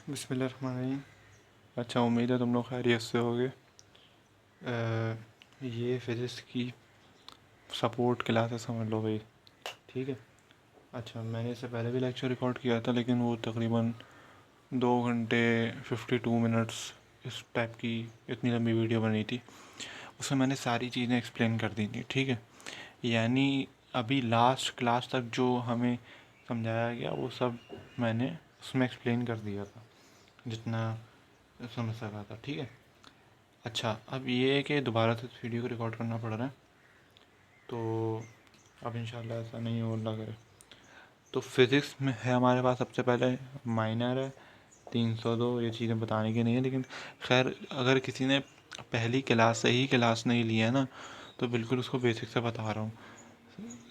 बिस्मिल्लाहिर्रहमानिर्रहीम। अच्छा, उम्मीद है तुम लोग खैरियत से होगे। ये फ़िज़िक्स की सपोर्ट क्लास है, समझ लो भाई। ठीक है। अच्छा, मैंने इससे पहले भी लेक्चर रिकॉर्ड किया था, लेकिन वो तकरीबन 2 घंटे 52 मिनट्स इस टाइप की इतनी लंबी वीडियो बनी थी। उसमें मैंने सारी चीज़ें एक्सप्लेन कर दी थी। ठीक है। यानी अभी लास्ट क्लास तक जो हमें समझाया गया वो सब मैंने उसमें एक्सप्लेन कर दिया था, जितना समझ सका था। ठीक है। अच्छा, अब ये है कि दोबारा से इस वीडियो को रिकॉर्ड करना पड़ रहा है, तो अब इंशाल्लाह ऐसा नहीं हो लग रहा है। तो फिज़िक्स में है हमारे पास सबसे पहले माइनर है 302। ये चीज़ें बताने की नहीं है, लेकिन खैर अगर किसी ने पहली क्लास से ही क्लास नहीं लिया है ना, तो बिल्कुल उसको बेसिक से बता रहा हूँ।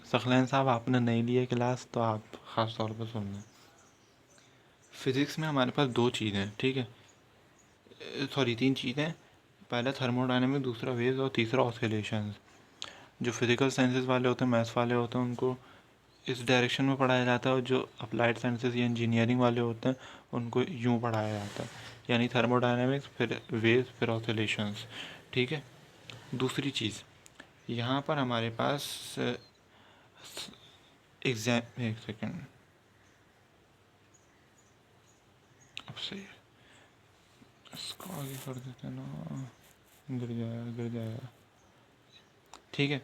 सखलैन साहब, आपने नहीं लिया क्लास तो आप ख़ास तौर पर सुन लें। फ़िज़िक्स में हमारे पास दो चीज़ें हैं। ठीक है, सॉरी, तीन चीज़ें। पहला थर्मोडायनेमिक, दूसरा वेव्स और तीसरा ऑसिलेशंस। जो फिज़िकल साइंसेस वाले होते हैं, मैथ्स वाले होते हैं, उनको इस डायरेक्शन में पढ़ाया जाता है, और जो अप्लाइड साइंसेस या इंजीनियरिंग वाले होते हैं उनको यूँ पढ़ाया जाता है, यानी थर्मोडायनेमिक्स फिर वेव्स फिर ऑसिलेशंस। ठीक है। दूसरी चीज़, यहाँ पर हमारे पास एग्ज़ाम, एक सेकेंड, अब सही है, इसको आगे कर देते हैं ना, गिर जाएगा। ठीक है।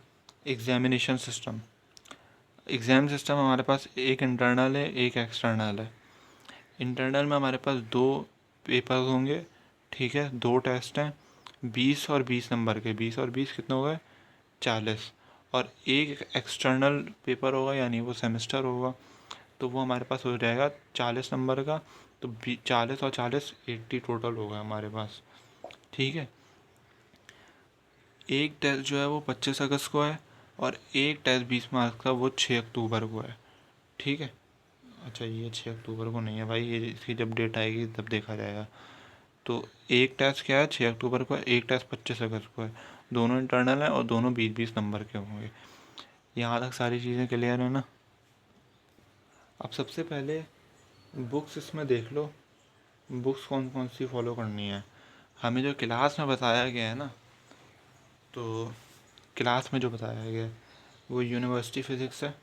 Examination system. एग्ज़ाम सिस्टम हमारे पास एक इंटरनल है, एक एक्सटर्नल है। इंटरनल में हमारे पास 2 पेपर्स होंगे। ठीक है, 2 टेस्ट हैं, 20 और 20 नंबर के। 20 और 20 कितने हो गए? 40। और एक एक्सटर्नल पेपर होगा, यानी वो सेमेस्टर होगा, तो वो हमारे पास हो जाएगा 40 नंबर का। तो 40 और 40 80 टोटल होगा हमारे पास। ठीक है। एक टेस्ट जो है वो 25 अगस्त को है, और एक टेस्ट 20 मार्क्स का वो 6 अक्टूबर को है। ठीक है। अच्छा, ये 6 अक्टूबर को नहीं है भाई, ये इसकी जब डेट आएगी तब देखा जाएगा। तो एक टेस्ट क्या है, 6 अक्टूबर को है, एक टेस्ट 25 अगस्त को है। दोनों इंटरनल है और दोनों 20-20 नंबर के होंगे। यहाँ तक सारी चीज़ें क्लियर है ना। अब सबसे पहले बुक्स इसमें देख लो, बुक्स कौन कौन सी फॉलो करनी है। हमें जो क्लास में बताया गया है ना, तो क्लास में जो बताया गया है वो यूनिवर्सिटी फ़िज़िक्स है।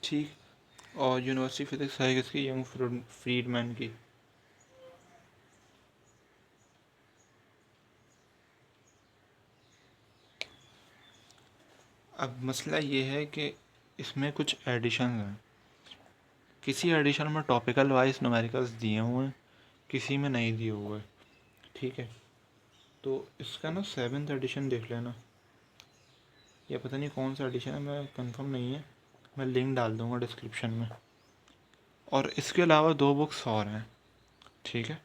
ठीक। और यूनिवर्सिटी फ़िज़िक्स है किसकी? यंग फ्रीडमैन की। अब मसला ये है कि इसमें कुछ एडिशन हैं। किसी एडिशन में टॉपिकल वाइज न्यूमेरिकल्स दिए हुए हैं, किसी में नहीं दिए हुए। ठीक है। तो इसका ना 7th एडिशन देख लेना, या पता नहीं कौन सा एडिशन है, मैं कंफर्म नहीं है, मैं लिंक डाल दूँगा डिस्क्रिप्शन में। और इसके अलावा 2 बुक्स और हैं। ठीक है।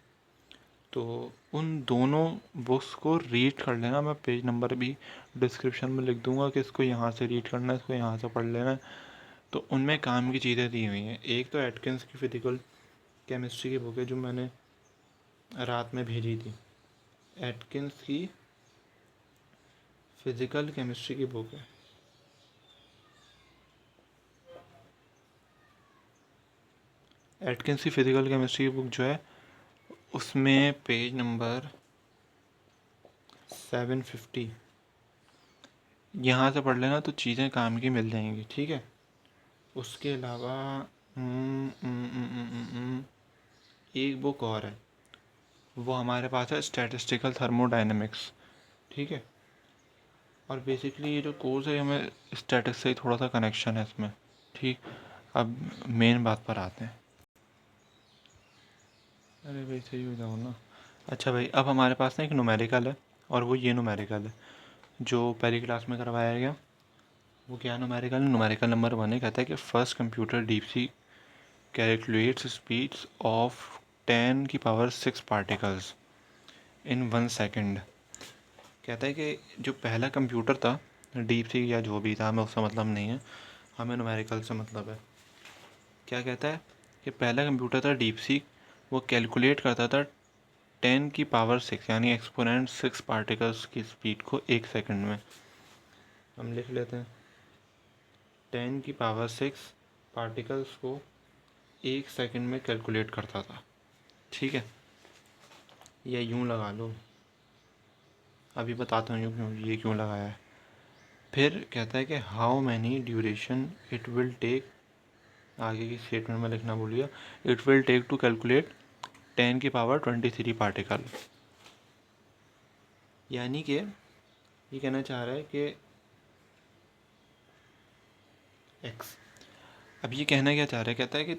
तो उन दोनों बुक्स को रीड कर लेना, मैं पेज नंबर भी डिस्क्रिप्शन में लिख दूँगा कि इसको यहाँ से रीड करना है, इसको यहाँ से पढ़ लेना है। तो उनमें काम की चीज़ें दी हुई हैं। एक तो एटकिंस की फिजिकल केमिस्ट्री की बुक है, जो मैंने रात में भेजी थी। एटकिंस की फिजिकल केमिस्ट्री की बुक है। एटकिंस की फिजिकल केमिस्ट्री की बुक जो है, उसमें पेज नंबर 750 यहाँ से पढ़ लेना, तो चीज़ें काम की मिल जाएंगी। ठीक है। उसके अलावा एक बुक और है, वो हमारे पास है, स्टैटिस्टिकल थर्मोडायनेमिक्स। ठीक है। और बेसिकली ये जो कोर्स है, हमें स्टैटिक्स से ही थोड़ा सा कनेक्शन है इसमें। ठीक। अब मेन बात पर आते हैं। अरे भाई सही हो जाओ ना। अच्छा भाई, अब हमारे पास ना एक न्यूमेरिकल है, और वो ये न्यूमेरिकल है जो पहली क्लास में करवाया गया। वो क्या न्यूमेरिकल है? न्यूमेरिकल नंबर 1 है। कहता है कि first computer deep sea calculates speeds of 10⁻⁶ particles in 1 second. कहता है कि जो पहला कंप्यूटर था, डीप सी या जो भी था, हमें उससे मतलब नहीं है, हमें न्यूमेरिकल से मतलब है। क्या कहता है कि पहला कंप्यूटर था डीप सी, वो कैलकुलेट करता था 10⁻⁶, यानी एक्सपोनेंट 6 पार्टिकल्स की स्पीड को 1 सेकंड में। हम लिख लेते हैं 10⁶ पार्टिकल्स को 1 सेकंड में कैलकुलेट करता था। ठीक है, या यूँ लगा लो, अभी बताता हूँ ये क्यों लगाया है। फिर कहता है कि how many duration it will take, आगे की स्टेटमेंट में लिखना भूल गया, it will take to calculate 10⁻23 particle. यानी कि ये कहना चाह रहा है कि एक्स, अब ये कहना क्या चाह रहा है, कहता है कि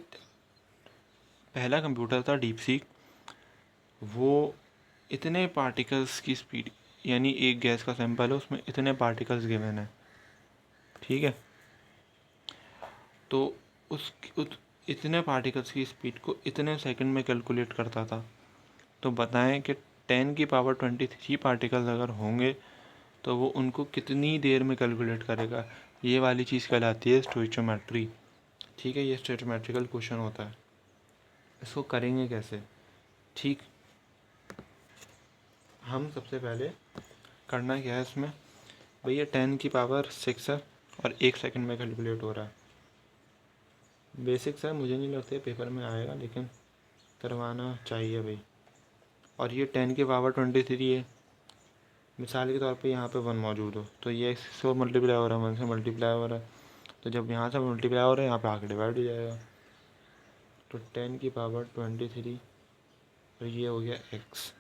पहला कंप्यूटर था डीप सीक, वो इतने पार्टिकल्स की स्पीड, यानी एक गैस का सैंपल है उसमें इतने पार्टिकल्स गिवन है। ठीक है, तो इतने पार्टिकल्स की स्पीड को इतने सेकंड में कैलकुलेट करता था। तो बताएं कि 10⁻23 पार्टिकल्स अगर होंगे तो वो उनको कितनी देर में कैलकुलेट करेगा। ये वाली चीज़ कहलाती है स्टोइचोमेट्री। ठीक है, ये स्टोइचोमेट्रिकल क्वेश्चन होता है। इसको करेंगे कैसे? ठीक, हम सबसे पहले करना क्या है इसमें, भैया 10⁶ है और 1 सेकंड में कैलकुलेट हो रहा है। बेसिक्स है, मुझे नहीं लगता पेपर में आएगा, लेकिन करवाना चाहिए भाई। और ये 10⁻23 है, मिसाल के तौर पे यहाँ पे 1 मौजूद हो तो ये x से मल्टीप्लाई हो रहा है, 1 से मल्टीप्लाई हो रहा है, तो जब यहाँ से मल्टीप्लाई हो रहा है यहाँ पे आके डिवाइड हो जाएगा। तो 10⁻23 और ये हो गया x,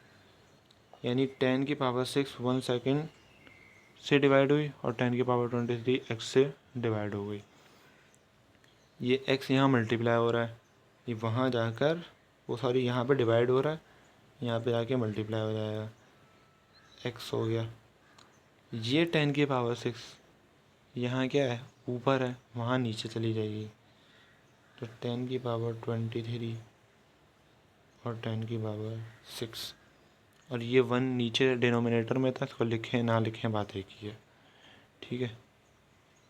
यानी 10⁶ 1 सेकंड से डिवाइड हुई और 10⁻23 x से डिवाइड हो गई। ये x यहाँ मल्टीप्लाई हो रहा है, ये वहाँ जाकर यहाँ पे डिवाइड हो रहा है, यहाँ पे जाके मल्टीप्लाई हो जाएगा, x हो गया। ये 10⁶ यहाँ क्या है, ऊपर है, वहाँ नीचे चली जाएगी। तो 10⁻23 और 10⁻6, और ये 1 नीचे डिनोमिनेटर में था, इसको लिखें ना लिखें बात एक ही है। ठीक है,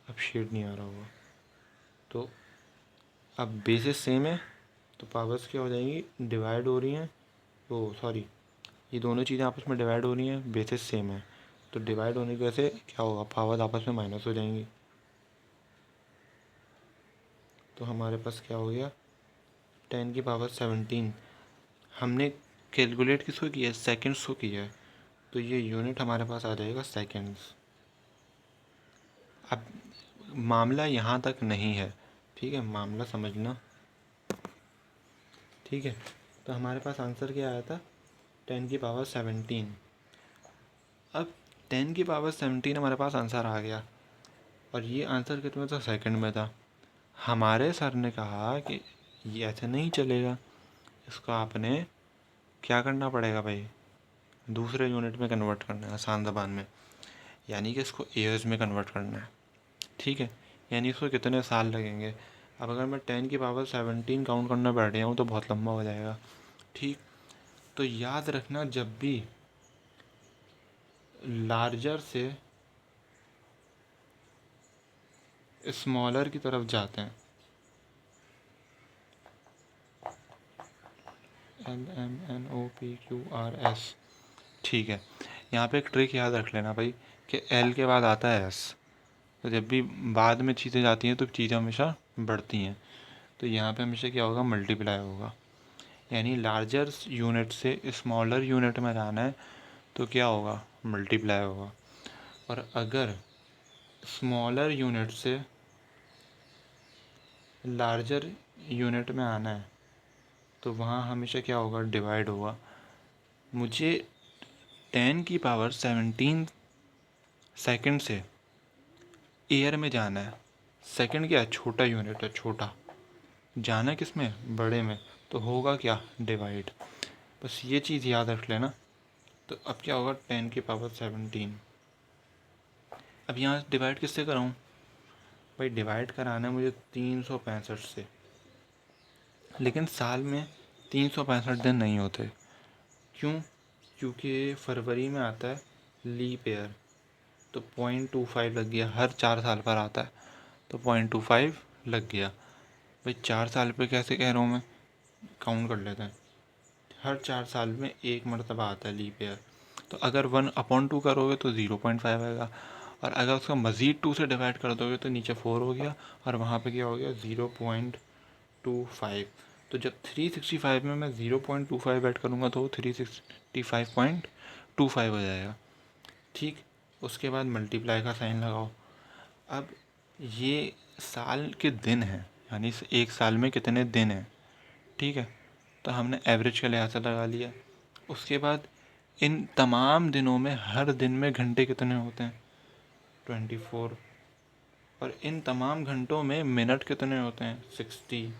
अब शेड नहीं आ रहा होगा, तो अब बेसिस सेम है तो पावर्स क्या हो जाएंगी, डिवाइड हो रही हैं, ओ सॉरी, ये दोनों चीज़ें आपस में डिवाइड हो रही हैं, बेसिस सेम है, तो डिवाइड होने की वजह से क्या होगा, पावर्स आपस में माइनस हो जाएंगी। तो हमारे पास क्या हो गया, 10⁻17। हमने कैलकुलेट किसको किया है, सेकेंड्स को किया है, तो ये यूनिट हमारे पास आ जाएगा सेकेंड्स। अब मामला यहाँ तक नहीं है, ठीक है, मामला समझना। ठीक है, तो हमारे पास आंसर क्या आया था, 10⁻17। अब 10⁻17 हमारे पास आंसर आ गया, और ये आंसर कितने में था, सेकंड में था। हमारे सर ने कहा कि ये ऐसे नहीं चलेगा, इसको आपने क्या करना पड़ेगा भाई, दूसरे यूनिट में कन्वर्ट करना है, आसान ज़बान में, यानी कि इसको ईयर्स में कन्वर्ट करना है। ठीक है, यानी इसको कितने साल लगेंगे। अब अगर मैं 10⁻17 काउंट करना बैठ जाऊँ तो बहुत लंबा हो जाएगा। ठीक, तो याद रखना, जब भी लार्जर से स्मॉलर की तरफ जाते हैं, LMNOPQRS, ठीक है, यहाँ पे एक ट्रिक याद रख लेना भाई कि L के बाद आता है S, तो जब भी बाद में चीज़ें जाती हैं तो चीज़ें हमेशा बढ़ती हैं, तो यहाँ पे हमेशा क्या होगा, मल्टीप्लाई होगा। यानी लार्जर यूनिट से स्मॉलर यूनिट में जाना है तो क्या होगा, मल्टीप्लाई होगा। और अगर स्मॉलर यूनिट से लार्जर यूनिट में आना है तो वहाँ हमेशा क्या होगा, डिवाइड होगा। मुझे 10⁻17 सेकंड से ईयर में जाना है, सेकंड क्या है, छोटा यूनिट है, छोटा, जाना किस में, बड़े में, तो होगा क्या, डिवाइड। बस ये चीज़ याद रख लेना। तो अब क्या होगा, 10⁻17। अब यहाँ डिवाइड किससे कराऊँ भाई, डिवाइड कराना है मुझे 365 से, लेकिन साल में 365 दिन नहीं होते। क्यों, क्योंकि फरवरी में आता है लीप ईयर, तो 0.25 लग गया, हर 4 साल पर आता है तो 0.25 लग गया भाई। 4 साल पे कैसे कह रहा हूँ मैं, काउंट कर लेते हैं, हर 4 साल में एक मरतबा आता है लीप ईयर, तो अगर 1/2 करोगे तो 0.5 आएगा, और अगर उसको मज़ीद 2 से डिवाइड कर दोगे तो नीचे 4 हो गया और वहाँ पे क्या हो गया 0.25। तो जब 365 में मैं 0.25 ऐड करूँगा तो 365.25 हो जाएगा। ठीक, उसके बाद मल्टीप्लाई का साइन लगाओ। अब ये साल के दिन हैं, यानी एक साल में कितने दिन हैं, ठीक है, तो हमने एवरेज के लिहाज से लगा लिया। उसके बाद इन तमाम दिनों में हर दिन में घंटे कितने होते हैं 24, और इन तमाम घंटों में मिनट कितने होते हैं 60,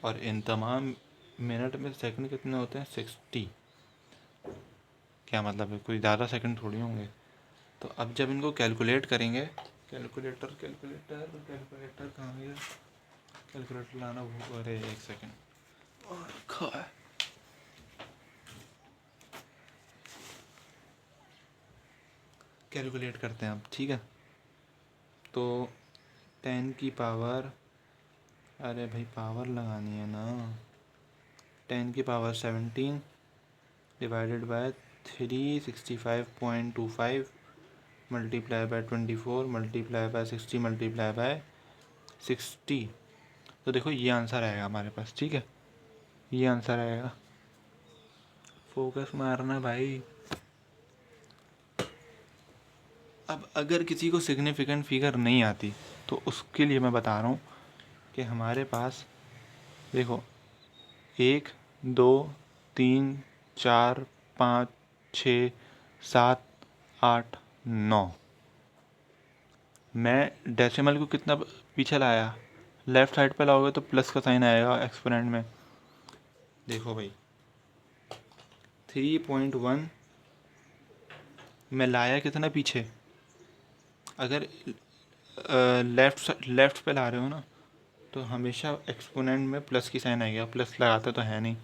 और इन तमाम मिनट में सेकंड कितने होते हैं 60। क्या मतलब है, कोई ज़्यादा सेकंड थोड़ी होंगे। तो अब जब इनको कैलकुलेट करेंगे, कैलकुलेटर कैलकुलेटर कैलकुलेटर कहाँ गया, कैलकुलेटर लाना भूल, अरे एक सेकंड कैलकुलेट करते हैं अब, ठीक है। तो 10 की पावर, अरे भाई पावर लगानी है ना, 10 की power 17 divided by 365.25 multiply by 24 multiply by 60 multiply by 60। तो देखो ये आंसर आएगा हमारे पास, ठीक है, ये आंसर आएगा। फोकस मारना भाई। अब अगर किसी को सिग्निफिकेंट फिगर नहीं आती तो उसके लिए मैं बता रहा हूँ कि हमारे पास देखो 1 2 3 4 5 6 7 8 9, मैं डेसिमल को कितना पीछे लाया, लेफ़्ट साइड पे लाओगे तो प्लस का साइन आएगा एक्सपोनेंट में। देखो भाई 3.1 मैं लाया कितना पीछे, अगर लेफ़्ट पे ला रहे हो ना तो हमेशा एक्सपोनेंट में प्लस की साइन आएगा, प्लस लगाते तो है नहीं।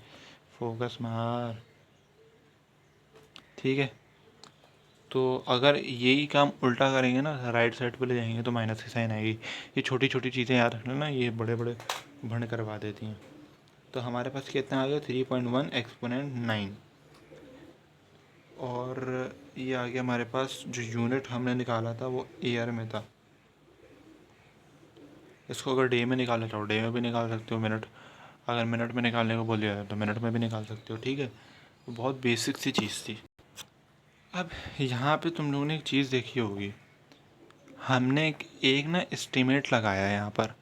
फोकस मार, ठीक है। तो अगर यही काम उल्टा करेंगे ना, राइट साइड पे ले जाएंगे तो माइनस की साइन आएगी। ये छोटी छोटी चीज़ें याद रखना ना, ये बड़े बड़े भंड करवा देती हैं। तो हमारे पास कितना आ गया 3.1 एक्सपोनेंट 9, और ये आ गया हमारे पास जो यूनिट हमने निकाला था वो ईयर में था। इसको अगर डे में निकालना चाहो डे में भी निकाल सकते हो, मिनट अगर मिनट में निकालने को बोल दिया तो मिनट में भी निकाल सकते हो, ठीक है। तो बहुत बेसिक सी चीज़ थी। अब यहाँ पे तुम लोगों ने एक चीज़ देखी होगी, हमने एक ना एस्टिमेट लगाया है यहाँ पर,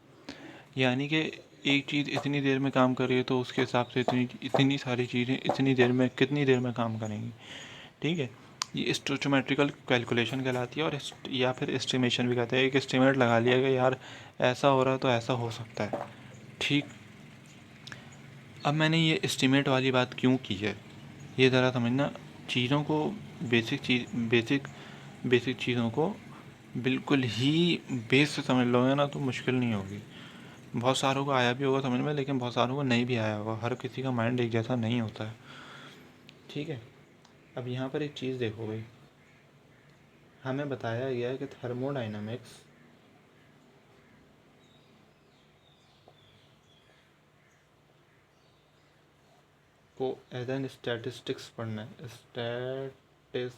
यानी कि एक चीज़ इतनी देर में काम कर रही है तो उसके हिसाब से इतनी इतनी सारी चीज़ें इतनी देर में कितनी देर में काम करेंगी, ठीक है। ये स्टोचोमेट्रिकल कैलकुलेशन कहलाती है, और या फिर एस्टिमेशन भी कहते हैं। एक एस्टिमेट लगा लिया कि यार ऐसा हो रहा है तो ऐसा हो सकता है, ठीक। अब मैंने ये एस्टिमेट वाली बात क्यों की है, ये ज़रा समझना। चीज़ों को बेसिक चीज़ों को बिल्कुल ही बेस से समझ लोगे ना तो मुश्किल नहीं होगी। बहुत सारों को आया भी होगा समझ में, लेकिन बहुत सारों को नहीं भी आया होगा। हर किसी का माइंड एक जैसा नहीं होता है, ठीक है। अब यहाँ पर एक चीज़ देखो भाई, हमें बताया गया है कि थर्मोडाइनमिक्स को एज एन स्टैटिस्टिक्स पढ़ना है। स्टैटिस्टिक्स,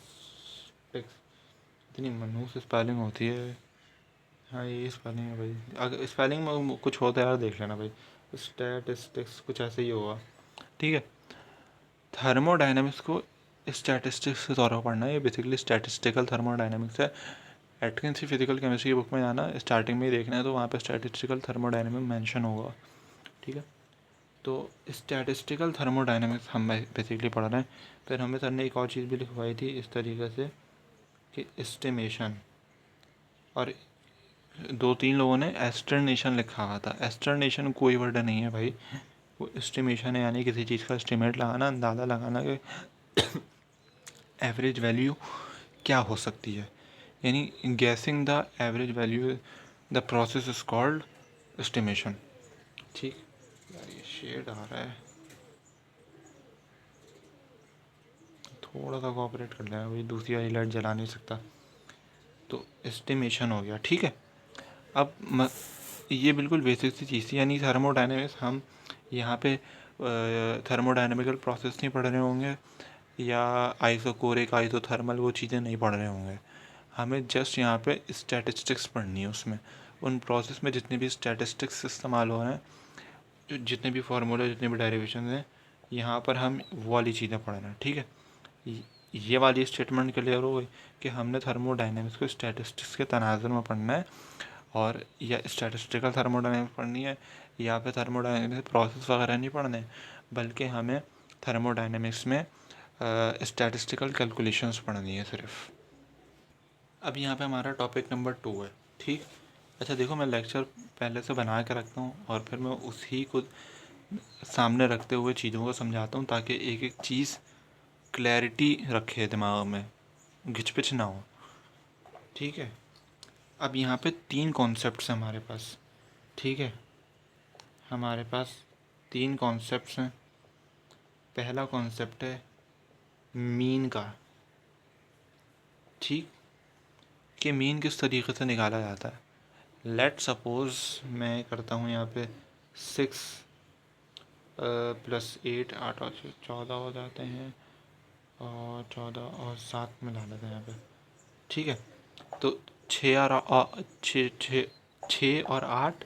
इतनी मनहूस स्पेलिंग होती है। हाँ ये स्पेलिंग है भाई, अगर स्पेलिंग में कुछ होता है यार देख लेना भाई, स्टैटिस्टिक्स कुछ ऐसे ही होगा, ठीक है। थर्मोडाइनमिक्स को स्टैटिस्टिक्स के तौर पर पढ़ना है। ये बेसिकली स्टैटिस्टिकल थर्मोडाइनमिक्स है। एटकिंस की फिजिकल केमिस्ट्री की बुक में जाना, स्टार्टिंग में ही देखना है तो वहाँ पे स्टैटिस्टिकल थर्मोडाइनमिक मेंशन होगा, ठीक है। तो स्टैटिस्टिकल थर्मोडाइनमिक्स हम बेसिकली पढ़ रहे हैं। फिर हमें सर ने एक और चीज़ भी लिखवाई थी इस तरीके से कि एस्टिमेशन, और 2-3 लोगों ने एस्टिमेशन लिखा हुआ था। एस्टिमेशन कोई वर्ड नहीं है भाई, वो एस्टिमेशन है, यानी किसी चीज़ का एस्टिमेट लगाना, अंदाज़ा लगाना कि एवरेज वैल्यू क्या हो सकती है, यानी guessing the average value, the process is called estimation, ठीक। यार ये शेड आ रहा है, थोड़ा सा कोऑपरेट कर लेना भाई, दूसरी वाली लाइट जला नहीं सकता। तो एस्टिमेशन हो गया, ठीक है। अब ये बिल्कुल बेसिक सी चीज़ थी, यानी थर्मोडायनेमिक्स हम यहाँ पे थर्मोडायनेमिकल प्रोसेस नहीं पढ़ रहे होंगे या आइसोकोरिक आइसोथर्मल वो चीज़ें नहीं पढ़ रहे होंगे। हमें जस्ट यहाँ पे स्टैटिस्टिक्स पढ़नी है। उसमें उन प्रोसेस में जितने भी स्टैटिस्टिक्स इस्तेमाल हो रहे हैं, जितने भी फार्मूले, जितने भी डेरिवेशन हैं, यहाँ पर हम वो वाली चीज़ें पढ़ रहे हैं। ठीक है, ये वाली स्टेटमेंट क्लियर हो गई कि हमने थर्मोडायनेमिक्स को स्टैटिस्टिक्स के तनाजुर में पढ़ना है, और या स्टैटिस्टिकल थर्मोडायनेमिक्स पढ़नी है, या फिर थर्मोडायनेमिक्स प्रोसेस वगैरह नहीं पढ़ने, बल्कि हमें थर्मोडायनेमिक्स में स्टैटिस्टिकल कैलकुलेशंस पढ़नी है सिर्फ। अब यहाँ पे हमारा टॉपिक नंबर 2 है। ठीक, अच्छा देखो, मैं लेक्चर पहले से बना के रखता हूँ और फिर मैं उसी को सामने रखते हुए चीज़ों को समझाता हूँ, ताकि एक एक चीज़ क्लैरिटी रखे दिमाग में, घिचपिच ना हो। ठीक है, अब यहाँ पे 3 कॉन्सेप्ट्स हैं हमारे पास। ठीक है, हमारे पास 3 कॉन्सेप्ट्स हैं। पहला कॉन्सेप्ट है मीन का। ठीक, कि मीन किस तरीके से निकाला जाता है। लेट सपोज़ मैं करता हूँ यहाँ पे 6 + 8, 8 और 14 हो जाते हैं, और 14 और 7 मिला लेते हैं यहाँ पे। ठीक है, तो 6 और 8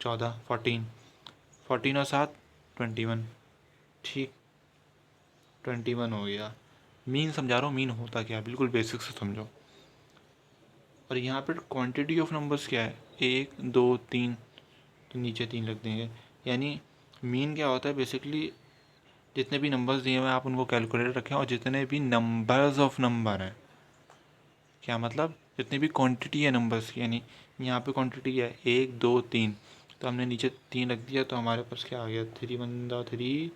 14, 14 और 7 21। ठीक, 21 हो गया। मीन समझा रहा हूँ, मीन होता क्या है, बिल्कुल बेसिक से समझो। और यहाँ पर क्वांटिटी ऑफ नंबर्स क्या है, 1 2 3, तो नीचे 3 लग देंगे। यानी मीन क्या होता है, बेसिकली जितने भी नंबर्स दिए हुए हैं आप उनको कैलकुलेट रखें, और जितने भी नंबर्स ऑफ नंबर हैं, क्या मतलब, जितनी भी क्वांटिटी है नंबर्स की, यानी यहाँ पे क्वांटिटी है 1 2 3, तो हमने नीचे 3 रख दिया, तो हमारे पास क्या आ गया, 3 1 3,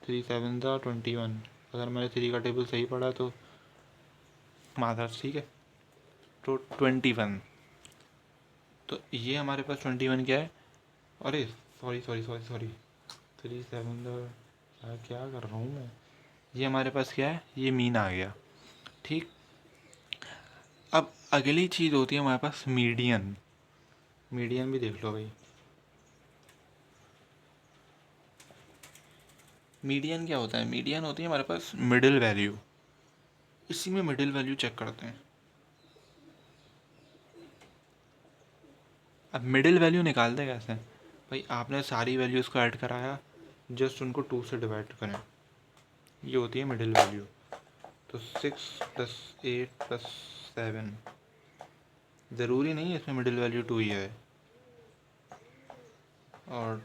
3 7 21। अगर मैंने 3 का टेबल सही पढ़ा तो मादर्स। ठीक है, तो 21। तो ये हमारे पास 21 क्या है, अरे सॉरी सॉरी सॉरी सॉरी, 3 7 क्या कर रहा हूँ मैं, ये हमारे पास क्या है, ये मीन आ गया। ठीक, अब अगली चीज़ होती है हमारे पास मीडियन। मीडियन भी देख लो भाई। मीडियन क्या होता है, मीडियन होती है हमारे पास मिडिल वैल्यू। इसी में मिडिल वैल्यू चेक करते हैं। अब मिडिल वैल्यू निकालते कैसे भाई, आपने सारी वैल्यूज़ को ऐड कराया, जस्ट उनको 2 से डिवाइड करें, ये होती है मिडिल वैल्यू। तो 6 + 8 + 7, ज़रूरी नहीं है इसमें मिडिल वैल्यू 2 ही है, और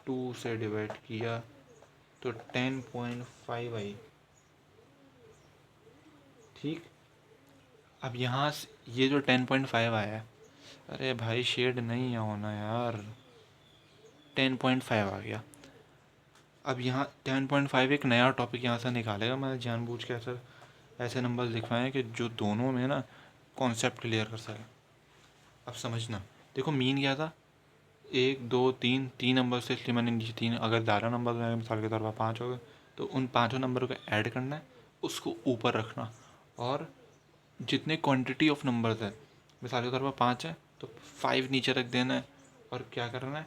2 से डिवाइड किया तो 10.5 आई। ठीक, अब यहाँ से ये जो 10.5 आया है, अरे भाई शेड नहीं होना यार, 10.5 आ गया। अब यहाँ 10.5 एक नया टॉपिक यहाँ से निकालेगा। मैं जानबूझ के ऐसे नंबर लिखवाएं कि जो दोनों में ना कॉन्सेप्ट क्लियर कर सके। अब समझना, देखो मीन क्या था, 1 2 3, 3 नंबर से, इसलिए मैंने नीचे 3, अगर 11 नंबर में मिसाल के तौर पर 5 हो गए, तो उन 5 नंबरों को ऐड करना है, उसको ऊपर रखना, और जितने क्वांटिटी ऑफ नंबर्स है, मिसाल के तौर पर 5 है तो 5 नीचे रख देना है, और क्या करना है,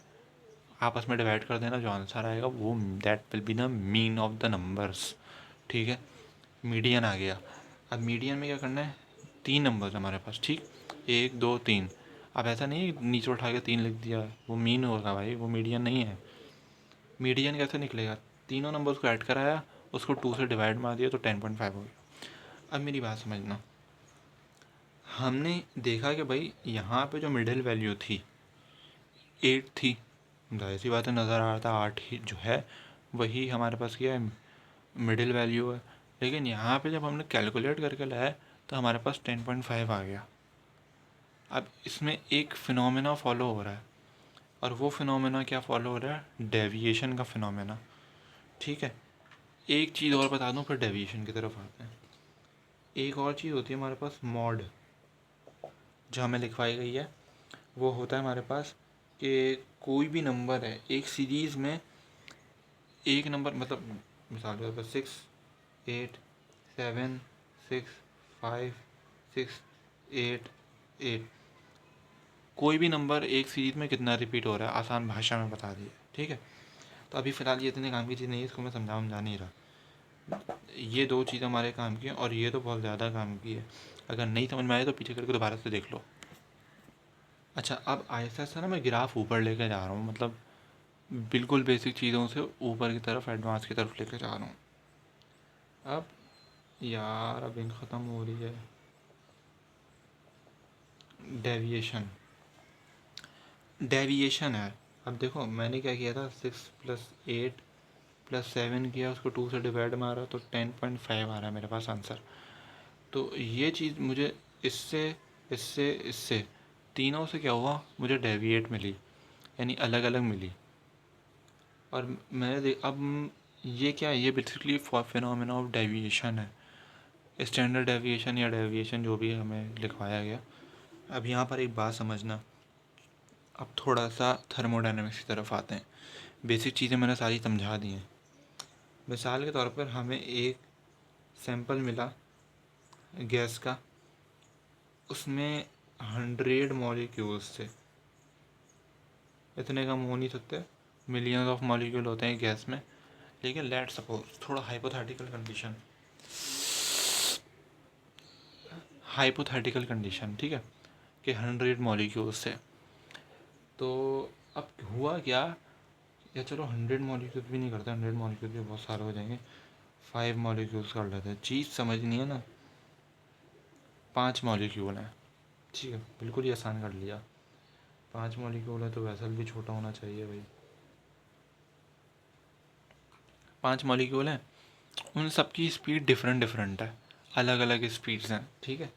आपस में डिवाइड कर देना, जो आंसर आएगा वो that will be the mean of the numbers. ठीक है, मीडियन आ गया। अब मीडियन में क्या करना है, 3 नंबर्स हमारे पास। ठीक, 1 2 3। अब ऐसा नहीं है नीचे उठा के 3 लिख दिया, वो मीन होगा भाई, वो मीडियन नहीं है। मीडियन कैसे निकलेगा, तीनों नंबर्स को ऐड कराया, उसको 2 से डिवाइड मार दिया, तो 10.5 हो गया। अब मेरी बात समझना, हमने देखा कि भाई यहाँ पे जो मिडिल वैल्यू थी 8 थी, जाहिर सी बात है नज़र आ रहा था 8 ही जो है वही हमारे पास क्या है, मिडिल वैल्यू है। लेकिन यहाँ पे जब हमने कैलकुलेट करके लाया तो हमारे पास 10.5 आ गया। अब इसमें एक फिनोमेना फॉलो हो रहा है, और वो फिनोमेना क्या फॉलो हो रहा है, डेविएशन का फिनोमेना। ठीक है, एक चीज़ और बता दूँ फिर डेविएशन की तरफ आते हैं। एक और चीज़ होती है हमारे पास मॉड, जो हमें लिखवाई गई है। वो होता है हमारे पास कि कोई भी नंबर है एक सीरीज़ में, एक नंबर मतलब मिसाल के तौर पर 6 8 7 6 5 6 8 8, कोई भी नंबर एक सीरीज में कितना रिपीट हो रहा है, आसान भाषा में बता दिए। ठीक है, तो अभी फ़िलहाल ये इतने काम की चीज़ नहीं है, इसको मैं समझा नहीं रहा। ये दो चीज़ हमारे काम की है और ये तो बहुत ज़्यादा काम की है। अगर नहीं समझ में आए तो पीछे करके दोबारा से देख लो। अच्छा, अब आहिस्ता आहिस्ता ना मैं ग्राफ ऊपर लेके जा रहा हूँ, मतलब बिल्कुल बेसिक चीज़ों से ऊपर की तरफ, एडवांस की तरफ लेके जा रहा हूँ। अब यार अब इंक ख़त्म हो रही है। डेविएशन, डेविएशन है। अब देखो मैंने क्या किया था, 6+8+7 किया, उसको 2 से डिवाइड मारा तो 10.5 आ रहा है मेरे पास आंसर। तो ये चीज़ मुझे इससे इससे इससे तीनों से क्या हुआ, मुझे डेविएट मिली, यानी अलग अलग मिली। और मैंने अब ये क्या है, ये बेसिकली फिनोमेना ऑफ डेविएशन है, स्टैंडर्ड डेविएशन या डेविएशन जो भी हमें लिखवाया गया। अब यहाँ पर एक बात समझना, अब थोड़ा सा थर्मोडायनेमिक्स की तरफ आते हैं। बेसिक चीज़ें मैंने सारी समझा दी हैं। मिसाल के तौर पर हमें एक सैंपल मिला गैस का, उसमें 100 मॉलिक्यूल्स थे। इतने कम हो नहीं सकते, मिलियंस ऑफ मॉलिक्यूल होते हैं गैस में। लेकिन लेट सपोज, थोड़ा हाइपोथेटिकल कंडीशन, ठीक है, कि 100 मॉलिक्यूल्स थे। तो अब हुआ क्या, या चलो 100 मॉलिक्यूल्स भी नहीं करते, 100 मॉलिक्यूल्स भी बहुत सारे हो जाएंगे, 5 मॉलिक्यूल्स कर लेते हैं। चीज़ समझनी है ना, 5 मॉलिक्यूल हैं, ठीक है, बिल्कुल ही आसान कर लिया। 5 मॉलिक्यूल है तो वेसल भी छोटा होना चाहिए भाई। 5 मॉलिक्यूल हैं, उन सब की स्पीड डिफरेंट डिफरेंट है, अलग अलग स्पीड्स हैं, ठीक है।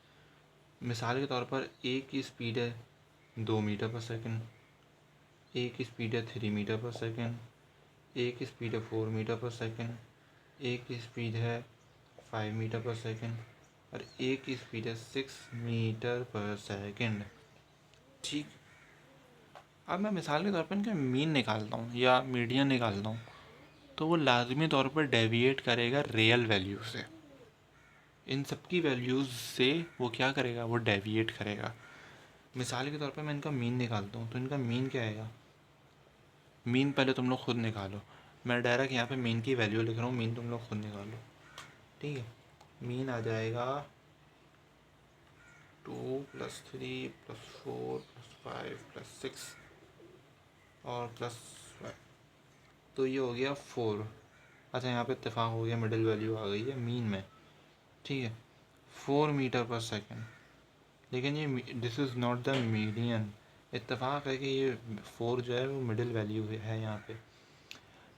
मिसाल के तौर पर एक की स्पीड है 2 मीटर पर सेकंड, एक की स्पीड है 3 मीटर पर सेकंड, एक की स्पीड है 4 मीटर पर सेकंड, एक की स्पीड है 5 मीटर पर सेकंड और एक की स्पीड है 6 मीटर पर सेकंड, ठीक। अब मैं मिसाल के तौर पर इनका मीन निकालता हूँ या मीडियन निकालता हूँ, तो वो लाजमी तौर पर डेविएट करेगा रियल वैल्यू से। इन सब की वैल्यूज़ से वो क्या करेगा, वो डेविएट करेगा। मिसाल के तौर पर मैं इनका मीन निकालता हूँ, तो इनका मीन क्या आएगा, मीन पहले तुम लोग खुद निकालो, मैं डायरेक्ट यहाँ पे मीन की वैल्यू लिख रहा हूँ, मीन तुम लोग खुद निकालो, ठीक है। मीन आ जाएगा 2+3+4+5+6 और +5, तो ये हो गया 4। अच्छा, यहाँ पे इत्तेफाक हो गया, मिडिल वैल्यू आ गई है मीन में, ठीक है, 4 मीटर पर सेकेंड। लेकिन ये this is not the median, इत्तेफाक है कि ये 4 जो है वो मिडिल वैल्यू है यहाँ पे,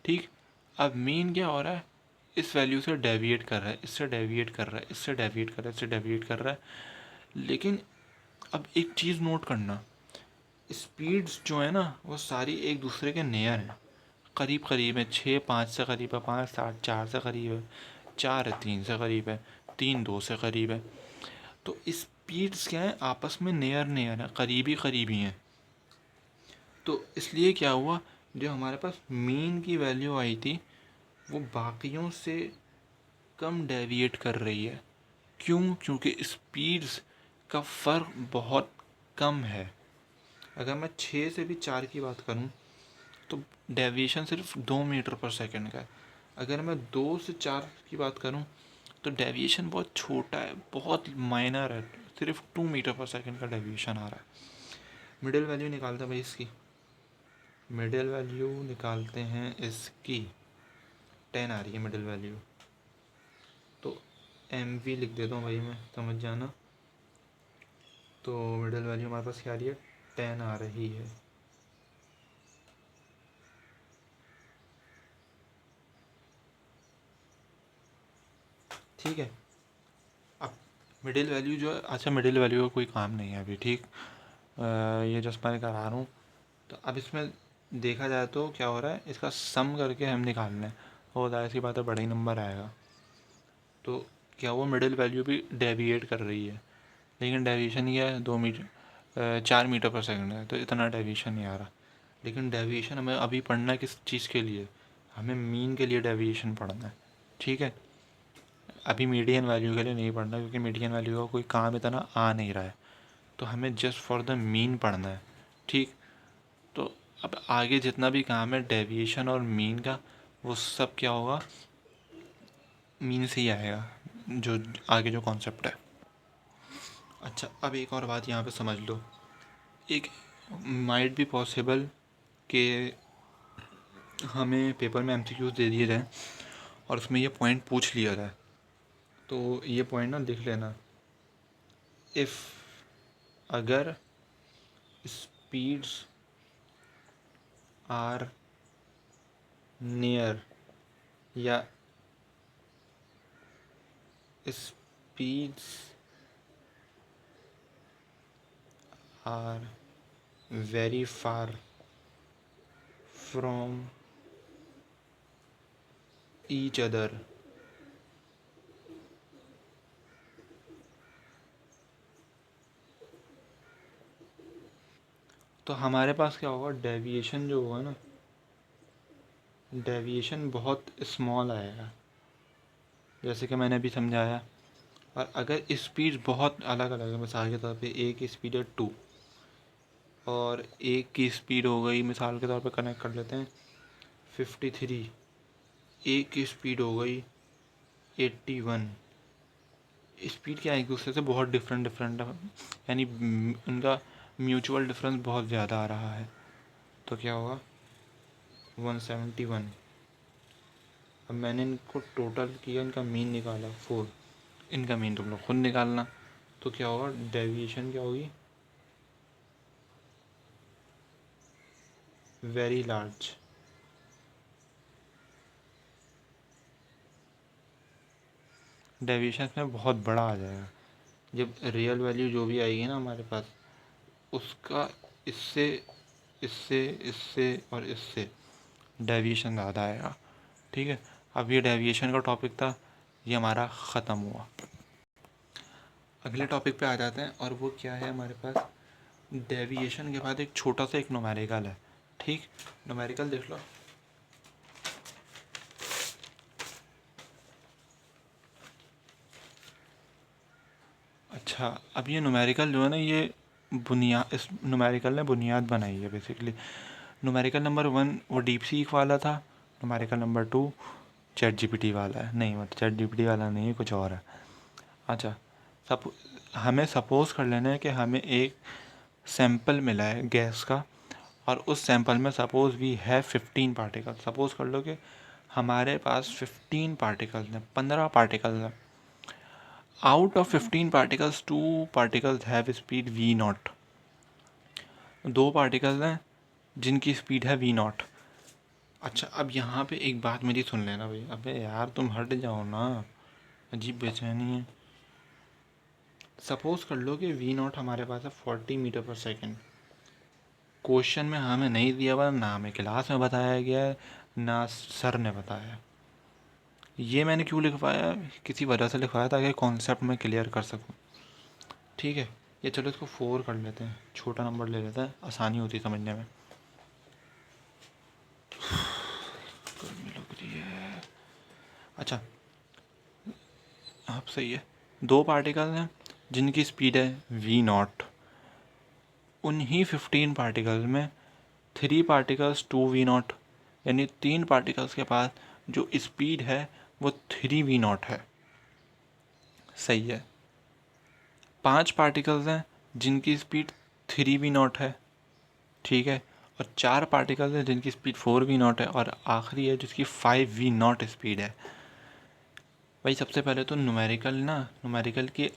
ठीक। अब मीन क्या हो रहा है, इस वैल्यू से डेविएट कर रहा है, इससे डेविएट कर रहा है, इससे डेविएट कर रहा है, इससे डेविएट कर रहा है। लेकिन अब एक चीज़ नोट करना, स्पीड्स जो है ना वो सारी एक दूसरे के नियर हैं, करीब करीब है। 6 5 से करीब है, 5 7 4 से करीब है, 4 3 से करीब है, 3 2 से करीब है। तो स्पीड्स क्या है, आपस में नियर नियर है, करीबी करीबी हैं। तो इसलिए क्या हुआ, जो हमारे पास मीन की वैल्यू आई थी वो बाकियों से कम डेविएट कर रही है। क्यों, क्योंकि स्पीड्स का फ़र्क बहुत कम है। अगर मैं 6 से भी 4 की बात करूं तो डेविएशन सिर्फ 2 मीटर पर सेकंड का है। अगर मैं 2 से 4 की बात करूं तो डेविएशन बहुत छोटा है, बहुत माइनर है, सिर्फ 2 मीटर पर सेकंड का डेविएशन आ रहा है। मिडिल वैल्यू निकालते हैं भाई इसकी, मिडिल वैल्यू निकालते हैं इसकी, 10 आ रही है मिडिल वैल्यू, तो MV लिख देता हूँ भाई, मैं समझ जाना। तो मिडिल वैल्यू हमारे पास क्या आ रही है, 10 आ रही है। ठीक है, अब मिडिल वैल्यू जो है, अच्छा मिडिल वैल्यू का कोई काम नहीं है अभी, ठीक। ये जस्ट मैं करा रहा हूँ। तो अब इसमें देखा जाए तो क्या हो रहा है, इसका सम करके हम निकालना है, और जाहिर सी बात है बड़ा ही नंबर आएगा। तो क्या वो मिडिल वैल्यू भी डेविएट कर रही है, लेकिन डेविएशन ये है 4 मीटर पर सेकंड है, तो इतना डेविएशन नहीं आ रहा। लेकिन डेविएशन हमें अभी पढ़ना है किस चीज़ के लिए, हमें मीन के लिए डेविएशन पढ़ना है, ठीक है। अभी मीडियन वैल्यू के लिए नहीं पढ़ना, क्योंकि मीडियन वैल्यू का कोई काम इतना आ नहीं रहा है, तो हमें जस्ट फॉर द मीन पढ़ना है, ठीक। तो अब आगे जितना भी काम है डेविएशन और मीन का, वो सब क्या होगा, मीन से ही आएगा जो आगे जो कॉन्सेप्ट है। अच्छा, अब एक और बात यहाँ पे समझ लो। एक माइट भी पॉसिबल कि हमें पेपर में एमसीक्यूज दे दिए जाए और उसमें ये पॉइंट पूछ लिया जाए, तो ये पॉइंट ना लिख लेना। इफ़ अगर स्पीड्स आर नियर या speeds are very far from each other, तो हमारे पास क्या होगा, डेविएशन जो होगा ना, डेविएशन बहुत स्मॉल आएगा, जैसे कि मैंने अभी समझाया। और अगर स्पीड बहुत अलग अलग है, मिसाल के तौर पे एक की स्पीड है 2 और एक की स्पीड हो गई, मिसाल के तौर पे कनेक्ट कर लेते हैं 53, एक की स्पीड हो गई 81, स्पीड क्या है, एक दूसरे से बहुत डिफरेंट डिफरेंट है, यानी उनका म्यूचुअल डिफरेंस बहुत ज़्यादा आ रहा है, तो क्या होगा 171। अब मैंने इनको टोटल किया, इनका मीन निकाला 4, इनका मीन तुम लोग खुद निकालना, तो क्या होगा, डेविएशन क्या होगी, वेरी लार्ज। डेविएशन में बहुत बड़ा आ जाएगा, जब रियल वैल्यू जो भी आएगी ना हमारे पास, उसका इससे इससे इससे और इससे डेविएशन ज़्यादा आएगा। ठीक है, अब ये डेविएशन का टॉपिक था, ये हमारा ख़त्म हुआ। अगले टॉपिक पे आ जाते हैं, और वो क्या है हमारे पास, डेविएशन के बाद एक छोटा सा एक न्यूमेरिकल है। ठीक, न्यूमेरिकल देख लो। अच्छा, अब ये न्यूमेरिकल जो है ना, ये बुनियाद, इस न्यूमेरिकल ने बुनियाद बनाई है बेसिकली। न्यूमेरिकल नंबर 1 वो डीप सीक वाला था, न्यूमेरिकल नंबर 2 चैट जीपीटी वाला है। नहीं, मतलब चैट जीपीटी वाला नहीं है, कुछ और है। अच्छा, हमें सपोज़ कर लेना है कि हमें एक सैंपल मिला है गैस का, और उस सैंपल में सपोज़ वी है 15 पार्टिकल। सपोज़ कर लो कि हमारे पास 15 पार्टिकल्स हैं, 15 पार्टिकल्स हैं। Out of 15 particles 2 particles have speed v naught, 2 particles हैं जिनकी स्पीड है वी नॉट। अच्छा, अब यहाँ पे एक बात मेरी सुन लेना भाई। अबे यार तुम हट जाओ ना, अजीब बेचैनी है। सपोज़ कर लो कि वी नॉट हमारे पास है 40 मीटर पर सेकेंड। क्वेश्चन में हमें नहीं दिया हुआ, ना हमें क्लास में बताया गया है, ना सर ने बताया। ये मैंने क्यों लिखवाया, किसी वजह से लिखवाया ताकि कॉन्सेप्ट में क्लियर कर सकूँ। ठीक है, ये चलो इसको 4 कर लेते हैं, छोटा नंबर ले लेते हैं, आसानी होती है समझने में। गर्मी लग रही है। अच्छा, अब सही है। 2 पार्टिकल हैं जिनकी स्पीड है वी नॉट, उन्हीं 15 पार्टिकल्स में 3 पार्टिकल्स 2 वी नॉट, यानी 3 पार्टिकल्स के पास जो स्पीड है वो 3 वी नॉट है। सही है। 5 पार्टिकल्स हैं जिनकी स्पीड 3 वी नॉट है। ठीक है, और 4 पार्टिकल्स हैं जिनकी स्पीड 4 वी नॉट है, और आखिरी है जिसकी 5 वी नॉट स्पीड है। भाई सबसे पहले तो न्यूमेरिकल के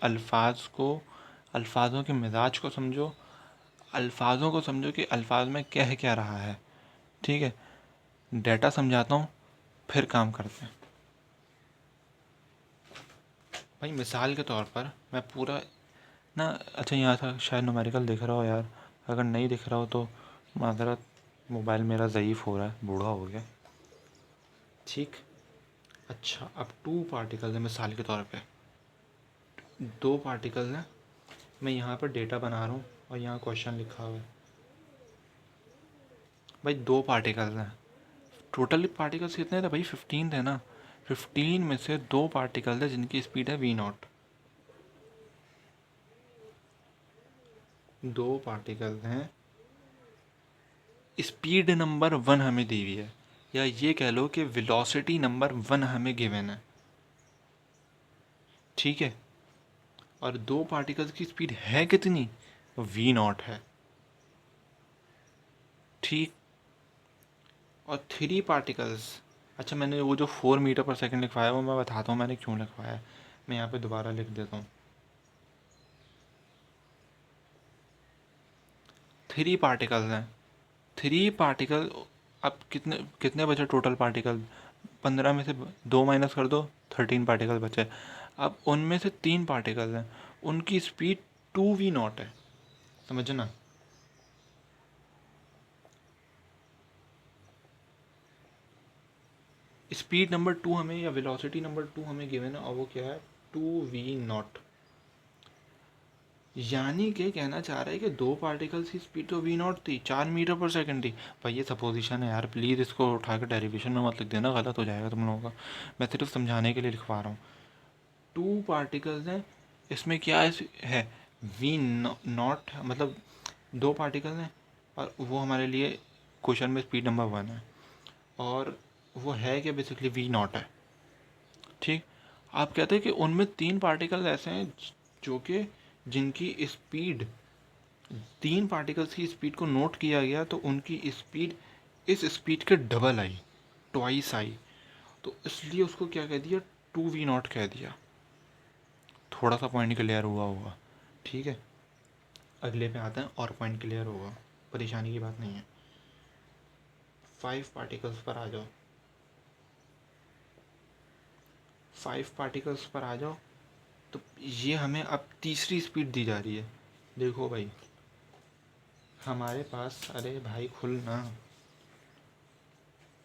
अल्फाजों के मिजाज को समझो, अल्फाजों को समझो कि अल्फाज में कह क्या रहा है। ठीक है, डेटा समझाता हूँ, फिर काम करते हैं। भाई मिसाल के तौर पर मैं पूरा ना, अच्छा यहाँ था शायद न्यूमेरिकल दिख रहा हो यार, अगर नहीं दिख रहा हो तो माजरत, मोबाइल मेरा ज़यीफ़ हो रहा है, बूढ़ा हो गया। ठीक, अच्छा अब 2 पार्टिकल है, मिसाल के तौर पे 2 पार्टिकल हैं, मैं यहाँ पर डेटा बना रहा हूँ और यहाँ क्वेश्चन लिखा हुआ है। भाई 2 पार्टिकल्स हैं, टोटल पार्टिकल्स कितने थे भाई, 15 थे ना। 15 में से 2 पार्टिकल है जिनकी स्पीड है वी नॉट। 2 पार्टिकल हैं, स्पीड नंबर 1 हमें दी हुई है, या ये कह लो कि वेलोसिटी नंबर 1 हमें गिवन है। ठीक है, और दो पार्टिकल्स की स्पीड है कितनी, v0 है, ठीक। और थ्री पार्टिकल्स, अच्छा मैंने वो जो 4 मीटर पर सेकंड लिखवाया वो मैं बताता हूँ मैंने क्यों लिखवाया है। मैं यहाँ पे दोबारा लिख देता हूँ। थ्री पार्टिकल्स हैं, थ्री पार्टिकल। अब कितने कितने बचे टोटल पार्टिकल, 15 में से 2 माइनस कर दो, 13 पार्टिकल बचे। अब उनमें से 3 पार्टिकल हैं, उनकी स्पीड 2v0 है, समझना। स्पीड नंबर 2 हमें, या वेलोसिटी नंबर 2 हमें गिवन है, और वो क्या है, 2v0। यानी कि कहना चाह रहा है कि दो पार्टिकल्स की स्पीड तो v0 थी, 4 मीटर पर सेकंड थी। भाई ये सपोजिशन है यार, प्लीज़ इसको उठा कर डेरिवेशन में मत लिख देना, गलत हो जाएगा तुम लोगों का। मैं सिर्फ समझाने के लिए लिखवा रहा हूँ। टू पार्टिकल्स हैं, इसमें क्या है, वी नॉट, मतलब दो पार्टिकल हैं, और वो हमारे लिए क्वेश्चन में स्पीड नंबर 1 है, और वो है कि बेसिकली v0 है, ठीक। आप कहते हैं कि उनमें 3 पार्टिकल ऐसे हैं जो कि जिनकी स्पीड, 3 पार्टिकल्स की स्पीड को नोट किया गया तो उनकी स्पीड इस स्पीड के डबल आई, ट्वाइस आई, तो इसलिए उसको क्या कह दिया, 2v0 कह दिया। थोड़ा सा पॉइंट क्लियर हुआ होगा, ठीक है। अगले पे आते हैं और पॉइंट क्लियर होगा, परेशानी की बात नहीं है। 5 पार्टिकल्स पर आ जाओ, 5 पार्टिकल्स पर आ जाओ। तो ये हमें अब तीसरी स्पीड दी जा रही है। देखो भाई, हमारे पास, अरे भाई खुलना,